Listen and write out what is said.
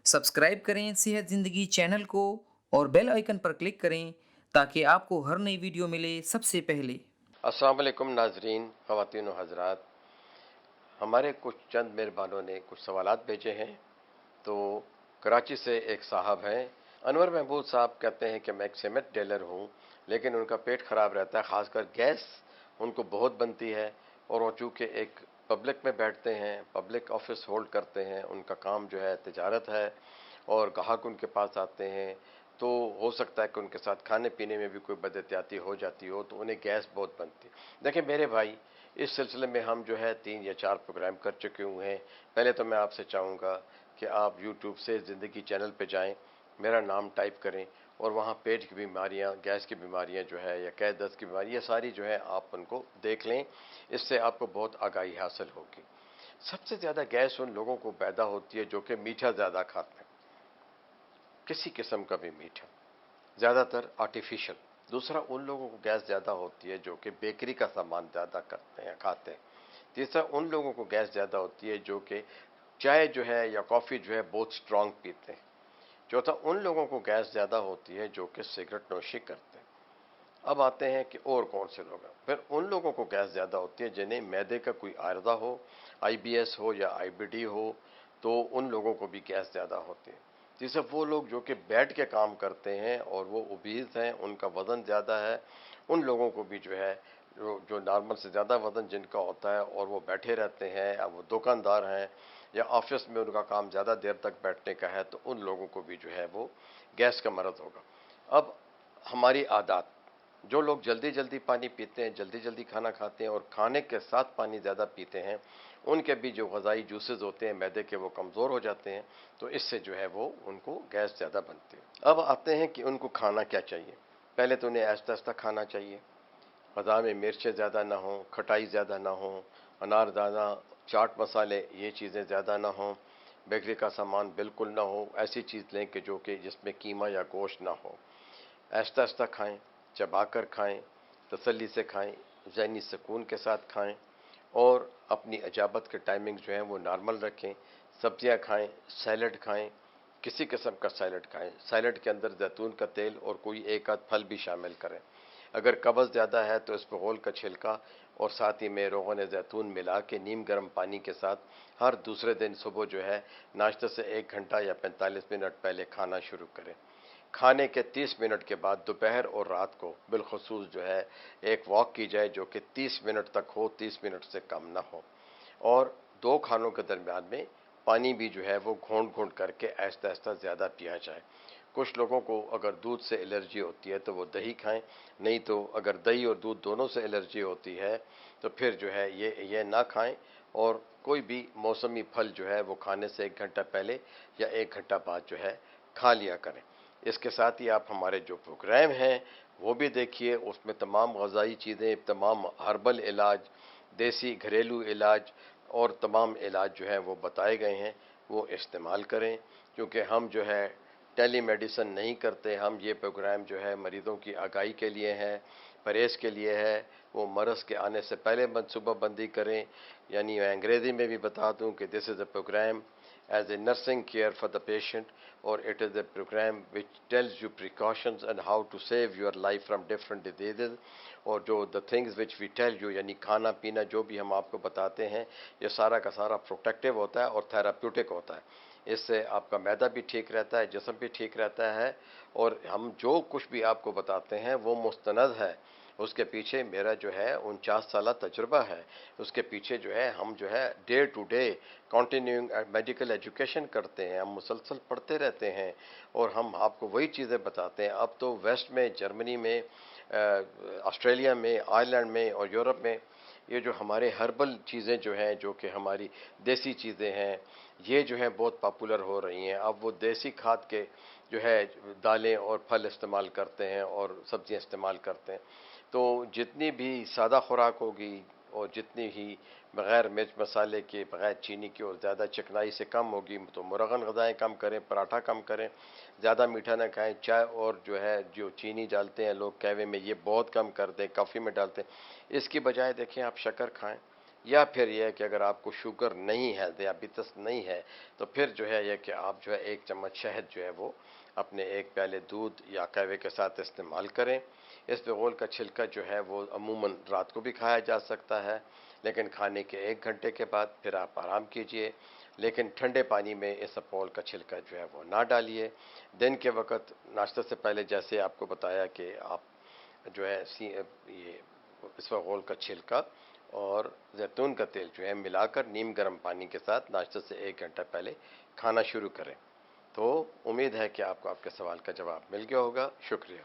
Subscribe करें सेहत ज़िंदगी चैनल को और बेल आइकन पर क्लिक करें ताकि आपको हर नई वीडियो मिले सबसे पहले। अस्सलाम वालेकुम नाजरीन, ख़वातीन व हज़रात। हमारे कुछ चंद मेहरबानों ने कुछ सवालात भेजे हैं। तो कराची से एक साहब हैं, अनवर महमूद साहब, कहते हैं कि मैं एक सीमेंट डीलर हूँ, लेकिन उनका पेट ख़राब रहता है, ख़ासकर गैस उनको बहुत बनती है। और वो चूँकि एक पब्लिक में बैठते हैं, पब्लिक ऑफिस होल्ड करते हैं, उनका काम जो है तिजारत है और ग्राहक उनके पास आते हैं, तो हो सकता है कि उनके साथ खाने पीने में भी कोई बदएहतियाती हो जाती हो, तो उन्हें गैस बहुत बनती। देखिए मेरे भाई, इस सिलसिले में हम जो है 3 या 4 प्रोग्राम कर चुके हुए हैं। पहले तो मैं आपसे चाहूँगा कि आप यूट्यूब से ज़िंदगी चैनल पे जाएं, मेरा नाम टाइप करें और वहाँ पेट की बीमारियाँ, गैस की बीमारियाँ जो है या कह दस्त की बीमारी, ये सारी जो है आप उनको देख लें। इससे आपको बहुत आगाही हासिल होगी। सबसे ज़्यादा गैस उन लोगों को पैदा होती है जो कि मीठा ज़्यादा खाते हैं, किसी किस्म का भी मीठा, ज़्यादातर आर्टिफिशियल। दूसरा, उन लोगों को गैस ज़्यादा होती है जो कि बेकरी का सामान ज़्यादा करते हैं, खाते हैं। तीसरा, उन लोगों को गैस ज़्यादा होती है जो कि चाय जो है या कॉफ़ी जो है बहुत स्ट्रांग पीते हैं। चौथा, उन लोगों को गैस ज़्यादा होती है जो कि सिगरेट नोशी करते हैं। अब आते हैं कि और कौन से लोग हैं। फिर उन लोगों को गैस ज़्यादा होती है जिन्हें मैदे का कोई आर्जा हो, आईबीएस हो या आईबीडी हो, तो उन लोगों को भी गैस ज़्यादा होती है। जैसे वो लोग जो कि बैठ के काम करते हैं और वो ओबीज हैं, उनका वज़न ज़्यादा है, उन लोगों को भी जो है, जो नॉर्मल से ज़्यादा वज़न जिनका होता है और वो बैठे रहते हैं, अब वो दुकानदार हैं या ऑफिस में उनका काम ज़्यादा देर तक बैठने का है, तो उन लोगों को भी जो है वो गैस का मरज़ होगा। अब हमारी आदत, जो लोग जल्दी जल्दी पानी पीते हैं, जल्दी जल्दी खाना खाते हैं और खाने के साथ पानी ज़्यादा पीते हैं, उनके भी जो ग़िज़ाई जूसेस होते हैं मैदे के, वो कमज़ोर हो जाते हैं, तो इससे जो है वो उनको गैस ज़्यादा बनती है। अब आते हैं कि उनको खाना क्या चाहिए। पहले तो उन्हें आहिस्ता आहिस्ता खाना चाहिए, ग़िज़ा में मिर्चें ज़्यादा ना हों, खटाई ज़्यादा ना हो, अनारदाना, चाट मसाले, ये चीज़ें ज़्यादा ना हों, बेकरी का सामान बिल्कुल ना हो। ऐसी चीज़ लें कि जो कि जिसमें कीमा या गोश्त ना हो। आहिस्ता आहिस्ता खाएं, चबाकर खाएं, तसल्ली से खाएं, ज़हनी सुकून के साथ खाएं और अपनी इजाबत के टाइमिंग जो हैं वो नॉर्मल रखें। सब्जियां खाएं, सैलड खाएं, किसी किस्म का सैलड खाएं। सैलड के अंदर जैतून का तेल और कोई एक आध फल भी शामिल करें। अगर कब्ज़ ज़्यादा है तो इसमें होल का छिलका और साथ ही में रोग़न ज़ैतून मिला के नीम गर्म पानी के साथ हर दूसरे दिन सुबह जो है नाश्ते से 1 घंटा या 45 मिनट पहले खाना शुरू करें। खाने के 30 मिनट के बाद दोपहर और रात को बिलखसूस जो है एक वॉक की जाए जो कि 30 मिनट तक हो, 30 मिनट से कम ना हो। और 2 खानों के दरमियान में पानी भी जो है वो घोंट घोंट करके आहिस्ता आहिस्ता ज़्यादा पिया जाए। कुछ लोगों को अगर दूध से एलर्जी होती है तो वो दही खाएं, नहीं तो अगर दही और दूध दोनों से एलर्जी होती है तो फिर जो है ये ना खाएं। और कोई भी मौसमी फल जो है वो खाने से 1 घंटा पहले या 1 घंटा बाद जो है खा लिया करें। इसके साथ ही आप हमारे जो प्रोग्राम हैं वो भी देखिए, उसमें तमाम ग़िज़ाई चीज़ें, तमाम हर्बल इलाज, देसी घरेलू इलाज और तमाम इलाज जो है वो बताए गए हैं, वो इस्तेमाल करें। क्योंकि हम जो है टेली मेडिसिन नहीं करते, हम ये प्रोग्राम जो है मरीज़ों की आगाही के लिए है, परहेज़ के लिए है। वो मरज़ के आने से पहले मनसूबा बंदी करें। यानी मैं अंग्रेज़ी में भी बता दूं कि this is a program as a nursing care for the patient, or it is a program which tells you precautions and how to save your life from different diseases। और जो the things which we tell you, यानी खाना पीना जो भी हम आपको बताते हैं, ये सारा का सारा प्रोटेक्टिव होता है और थेराप्यूटिक होता है। इससे आपका मैदा भी ठीक रहता है, जिस्म भी ठीक रहता है। और हम जो कुछ भी आपको बताते हैं वो मुस्तनद है, उसके पीछे मेरा जो है 49 साल तजुर्बा है। उसके पीछे जो है हम जो है day to day continuing medical education करते हैं, हम मुसलसल पढ़ते रहते हैं और हम आपको वही चीज़ें बताते हैं। अब तो वेस्ट में, जर्मनी में, ऑस्ट्रेलिया में, आयरलैंड में और यूरोप में ये जो हमारे हर्बल चीज़ें जो हैं, जो कि हमारी देसी चीज़ें हैं, ये जो है बहुत पॉपुलर हो रही हैं। अब वो देसी खाद के जो है दालें और फल इस्तेमाल करते हैं और सब्जियां इस्तेमाल करते हैं। तो जितनी भी सादा खुराक होगी और जितनी ही बग़ैर मिर्च मसाले के, बग़ैर चीनी की और ज़्यादा चिकनाई से कम होगी, तो मुरगन ग़िज़ाएँ कम करें, पराठा कम करें, ज़्यादा मीठा ना खाएं। चाय और जो है जो चीनी डालते हैं लोग कहवे में, ये बहुत कम कर दें, कॉफ़ी में डालते हैं। इसकी बजाय देखें आप शक्कर खाएं, یا پھر یہ ہے کہ اگر آپ کو شوگر نہیں ہے، ذیابیطس نہیں ہے، تو پھر جو ہے یہ کہ آپ جو ہے 1 چمچ شہد جو ہے وہ اپنے 1 پیالے دودھ یا قہوے کے ساتھ استعمال کریں۔ اسبغول کا چھلکا جو ہے وہ عموماً رات کو بھی کھایا جا سکتا ہے، لیکن کھانے کے 1 گھنٹے کے بعد پھر آپ آرام کیجئے، لیکن ٹھنڈے پانی میں اسبغول کا چھلکا جو ہے وہ نہ ڈالیے۔ دن کے وقت ناشتے سے پہلے جیسے آپ کو بتایا کہ آپ جو ہے یہ اسبغول کا چھلکا اور زیتون کا تیل جو ہے ملا کر نیم گرم پانی کے ساتھ ناشتے سے 1 گھنٹہ پہلے کھانا شروع کریں۔ تو امید ہے کہ آپ کو آپ کے سوال کا جواب مل گیا ہوگا۔ شکریہ۔